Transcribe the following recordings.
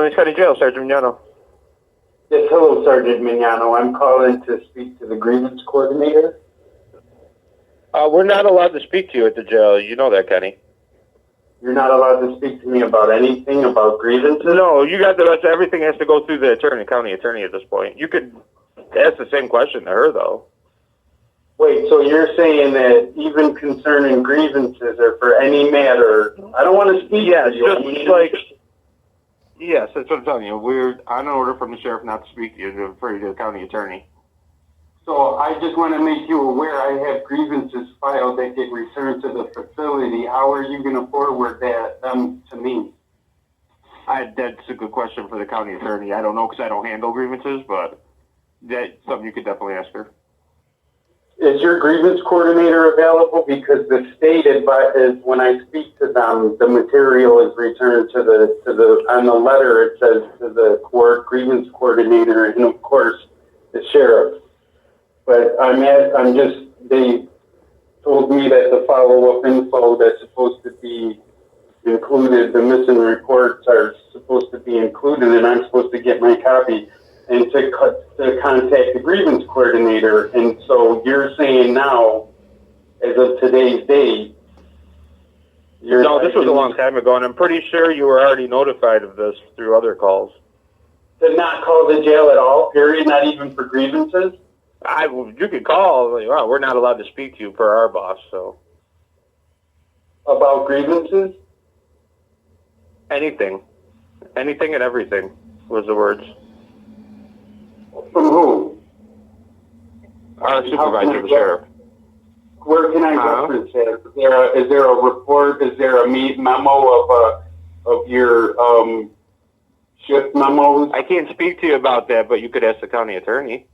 Lawrence County Jail, Sergeant Mignano. Yes, hello, Sergeant Mignano. I'm calling to speak to the grievance coordinator. We're not allowed to speak to you at the jail. You know that, Kenny. You're not allowed to speak to me about anything about grievances? No, you got everything has to go through the county attorney at this point. You could ask the same question to her, though. Wait, so you're saying that even concerning grievances or for any matter, I don't want to speak to you. Yes, that's what I'm telling you. We're on an order from the sheriff not to speak to you, to refer you to the county attorney. So I just want to make you aware I have grievances filed that get returned to the facility. How are you going to forward them to me? That's a good question for the county attorney. I don't know because I don't handle grievances, but that's something you could definitely ask her. Is your grievance coordinator available? Because the state is when I speak to them, the material is returned to the on the letter it says to the grievance coordinator and of course the sheriff. But they told me that the follow-up info that's supposed to be included, the missing reports are supposed to be included, and I'm supposed to get my copy and to contact the grievance coordinator. And so you're saying now, as of today's date, no, this was a long time ago, and I'm pretty sure you were already notified of this through other calls. To not call the jail at all, period, not even for grievances? You could call. Well, we're not allowed to speak to you per our boss, so. About grievances? Anything and everything was the words. From who? Our supervisor, the sheriff. Where can I reference that? Is there a report? Is there a memo of your shift memos? I can't speak to you about that, but you could ask the county attorney.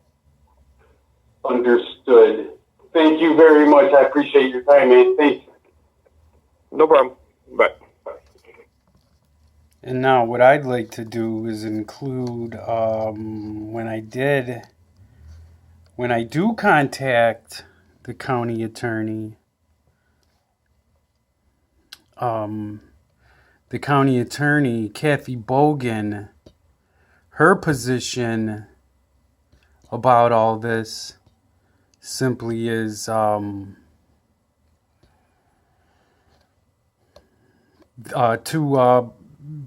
Understood. Thank you very much. I appreciate your time, man. Thanks. No problem. Bye. And now what I'd like to do is include when I do contact the county attorney, Kathy Bogan, her position about all this simply is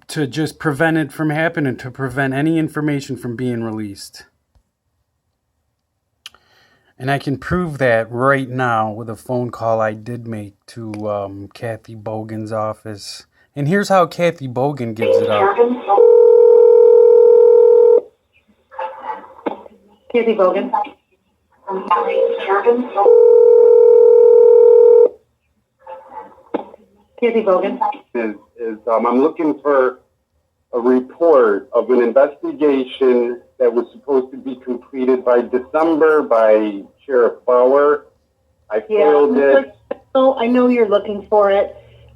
to just prevent it from happening, to prevent any information from being released. And I can prove that right now with a phone call I did make to Kathy Bogan's office. And here's how Kathy Bogan gives it up. Kathy Bogan. Kathy Bogan. I'm looking for a report of an investigation that was supposed to be completed by December by Sheriff Bauer. I failed it. So I know you're looking for it.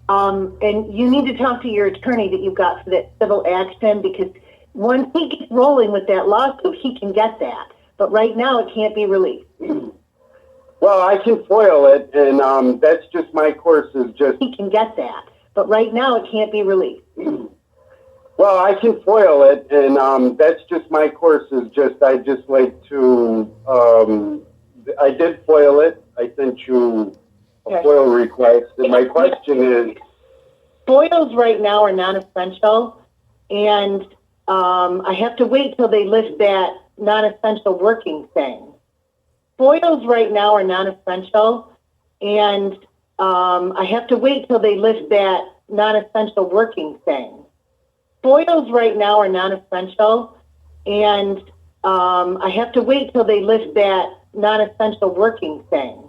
And you need to talk to your attorney that you've got for that civil action, because once he gets rolling with that lawsuit, he can get that. But right now, it can't be released. Well, I can foil it, and that's just my course is just... He can get that. But right now, it can't be released. Well, I can foil it, and that's just my course is just, I just like to... I did foil it. I sent you a FOIL request, and my question is... FOILs right now are non-essential, and I have to wait till they lift that non-essential working thing. FOILs right now are non-essential, and I have to wait till they lift that non-essential working thing. FOILs right now are non-essential, and I have to wait till they lift that non-essential working thing.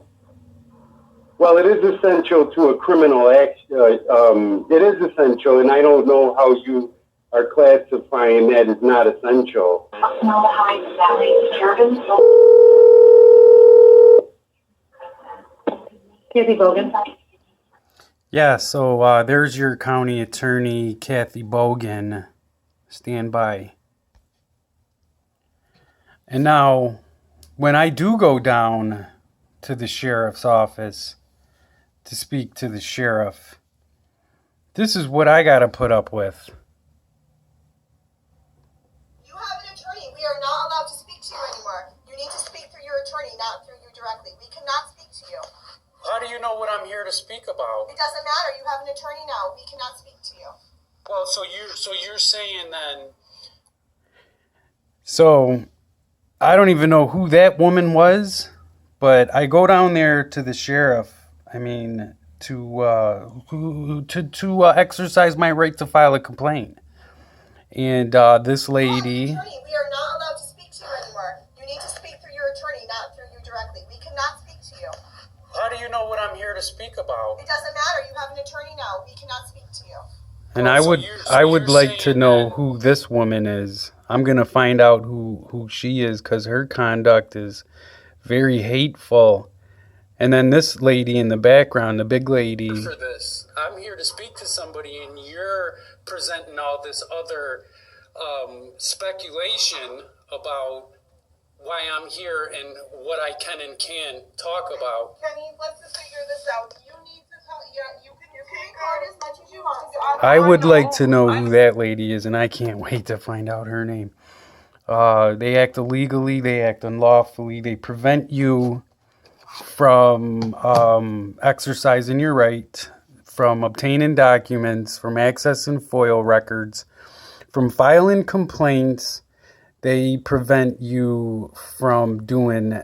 Well, it is essential to a criminal action. It is essential, and I don't know how you are classifying that as not essential. Kathy Bogan. Yeah, so there's your county attorney, Kathy Bogan. Stand by. And now, when I do go down to the sheriff's office to speak to the sheriff, this is what I got to put up with. directly. We cannot speak to you. How do you know what I'm here to speak about? It doesn't matter. You have an attorney now. We cannot speak to you. Well, so you're saying then. So I don't even know who that woman was, but I go down there to the sheriff. I mean, to exercise my right to file a complaint. And this lady. Attorney, we are not allowed to speak to you anymore. You need to speak through your attorney, not through you directly. We cannot speak to you. How do you know what I'm here to speak about? It doesn't matter. You have an attorney now. We cannot speak to you. And I would like to know who this woman is. I'm gonna find out who she is, because her conduct is very hateful. And then this lady in the background, the big lady. For this, I'm here to speak to somebody, and you're presenting all this other speculation about why I'm here and what I can and can't talk about. Kenny, let's just figure this out. You need to tell. Yeah, you can record as much as you want. I would like to know who that lady is, and I can't wait to find out her name. They act illegally, they act unlawfully, they prevent you from exercising your right, from obtaining documents, from accessing FOIL records, from filing complaints. They prevent you from doing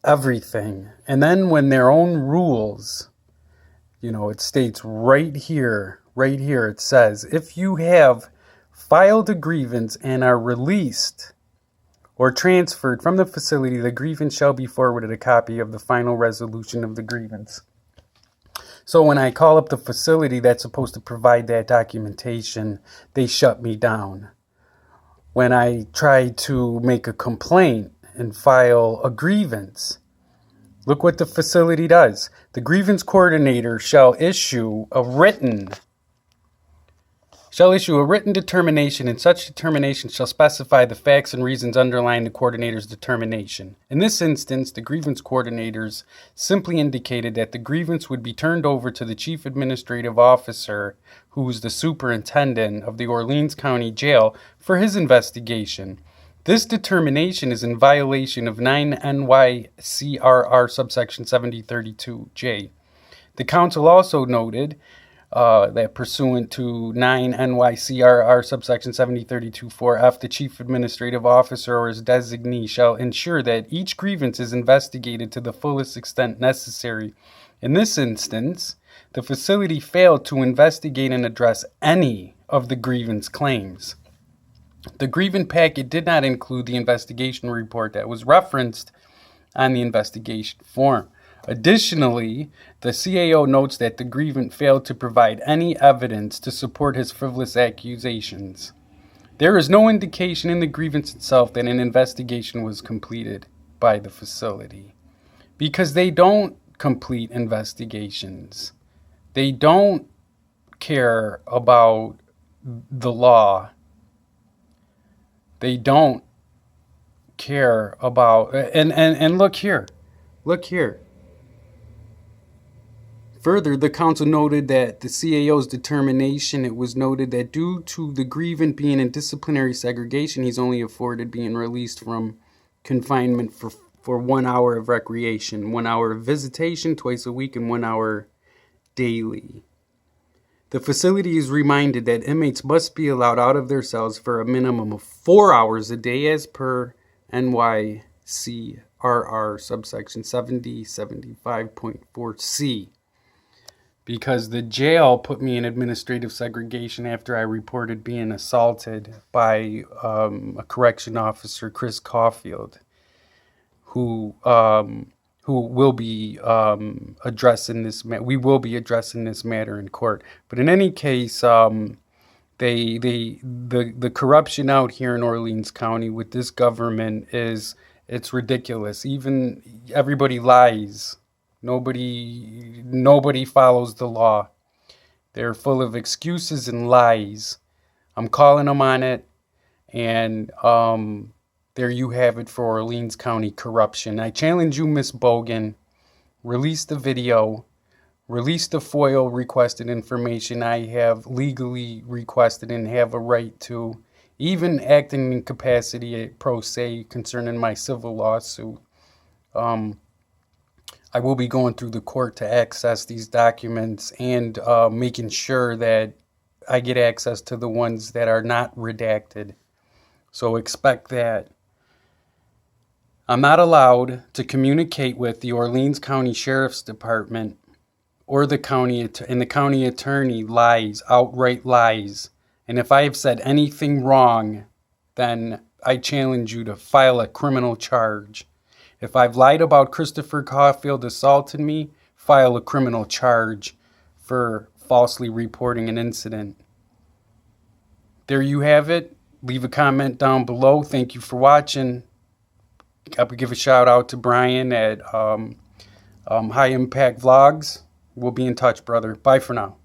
everything. And then when their own rules, it states right here, it says, if you have filed a grievance and are released or transferred from the facility, the grievance shall be forwarded a copy of the final resolution of the grievance. So when I call up the facility that's supposed to provide that documentation, they shut me down. When I try to make a complaint and file a grievance, look what the facility does. The grievance coordinator shall issue a written determination, and such determination shall specify the facts and reasons underlying the coordinator's determination. In this instance, the grievance coordinators simply indicated that the grievance would be turned over to the chief administrative officer, who is the superintendent of the Orleans County Jail, for his investigation. This determination is in violation of 9 NYCRR subsection 7032J. The council also noted that pursuant to 9 NYCRR subsection 7032-4F, the chief administrative officer or his designee shall ensure that each grievance is investigated to the fullest extent necessary. In this instance, the facility failed to investigate and address any of the grievance claims. The grievance packet did not include the investigation report that was referenced on the investigation form. Additionally, the CAO notes that the grievant failed to provide any evidence to support his frivolous accusations. There is no indication in the grievance itself that an investigation was completed by the facility, because they don't complete investigations. They don't care about the law. They don't care about, and look here. Further, the council noted that the CAO's determination, it was noted that due to the grievant being in disciplinary segregation, he's only afforded being released from confinement for 1 hour of recreation, 1 hour of visitation twice a week, and 1 hour daily. The facility is reminded that inmates must be allowed out of their cells for a minimum of 4 hours a day as per NYCRR subsection 7075.4C. Because the jail put me in administrative segregation after I reported being assaulted by a correction officer, Chris Caulfield, who will be addressing this. We will be addressing this matter in court. But in any case, the corruption out here in Orleans County with this government it's ridiculous. Even everybody lies. Nobody follows the law. They're full of excuses and lies. I'm calling them on it, and there you have it for Orleans County corruption. I challenge you, Miss Bogan. Release the video. Release the FOIL requested information I have legally requested and have a right to. Even acting in capacity pro se concerning my civil lawsuit. I will be going through the court to access these documents and making sure that I get access to the ones that are not redacted. So expect that. I'm not allowed to communicate with the Orleans County Sheriff's Department or the county, and the county attorney lies, outright lies. And if I have said anything wrong, then I challenge you to file a criminal charge. If I've lied about Christopher Caulfield assaulting me, file a criminal charge for falsely reporting an incident. There you have it. Leave a comment down below. Thank you for watching. I would give a shout out to Brian at High Impact Vlogs. We'll be in touch, brother. Bye for now.